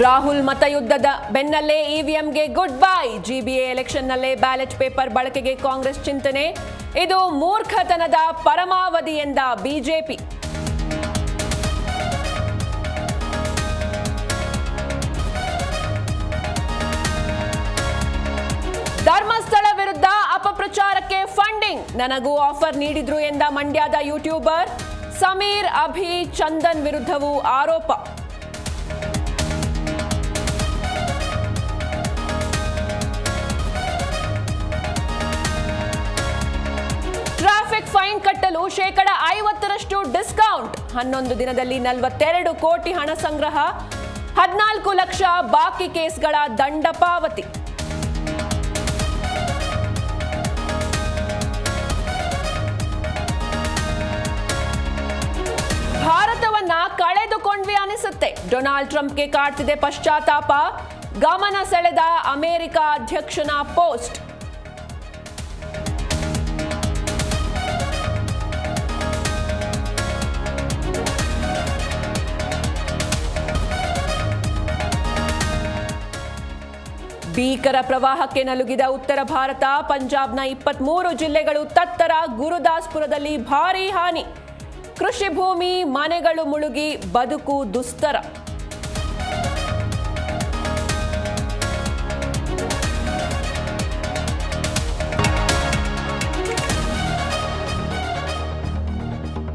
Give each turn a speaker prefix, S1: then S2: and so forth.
S1: ರಾಹುಲ್ ಮತಯುದ್ಧದ ಬೆನ್ನಲ್ಲೇ ಇವಿಎಂಗೆ ಗುಡ್ ಬೈ. ಜಿಬಿಎ ಎಲೆಕ್ಷನ್ನಲ್ಲೇ ಬ್ಯಾಲೆಟ್ ಪೇಪರ್ ಬಳಕೆಗೆ ಕಾಂಗ್ರೆಸ್ ಚಿಂತನೆ. ಇದು ಮೂರ್ಖತನದ ಪರಮಾವಧಿ ಎಂದ ಬಿಜೆಪಿ. ಧರ್ಮಸ್ಥಳ ವಿರುದ್ಧ ಅಪಪ್ರಚಾರಕ್ಕೆ ಫಂಡಿಂಗ್ ನನಗೂ ಆಫರ್ ನೀಡಿದ್ರು ಎಂದ ಮಂಡ್ಯದ ಯೂಟ್ಯೂಬರ್ ಸಮೀರ್ ಅಭಿ ಚಂದನ್ ವಿರುದ್ಧವೂ ಆರೋಪ. ಟ್ರಾಫಿಕ್ ಫೈನ್ ಕಟ್ಟಲು ಶೇಕಡ 50% ಡಿಸ್ಕೌಂಟ್. 11 ದಿನದಲ್ಲಿ 42 ಕೋಟಿ ಹಣ ಸಂಗ್ರಹ. 14 ಲಕ್ಷ ಬಾಕಿ ಕೇಸ್ಗಳ ದಂಡ ಪಾವತಿ. ಭಾರತವನ್ನ ಕಳೆದುಕೊಂಡ್ವಿ ಅನಿಸುತ್ತೆ. ಡೊನಾಲ್ಡ್ ಟ್ರಂಪ್ಗೆ ಕಾಡ್ತಿದೆ ಪಶ್ಚಾತ್ತಾಪ. ಗಮನ ಸೆಳೆದ ಅಮೆರಿಕ ಅಧ್ಯಕ್ಷನ ಪೋಸ್ಟ್. ಭೀಕರ ಪ್ರವಾಹಕ್ಕೆ ನಲುಗಿದ ಉತ್ತರ ಭಾರತ. ಪಂಜಾಬ್ನ 23 ಜಿಲ್ಲೆಗಳು ತತ್ತರ. ಗುರುದಾಸ್ಪುರದಲ್ಲಿ ಭಾರೀ ಹಾನಿ. ಕೃಷಿ ಭೂಮಿ, ಮನೆಗಳು ಮುಳುಗಿ ಬದುಕು ದುಸ್ತರ.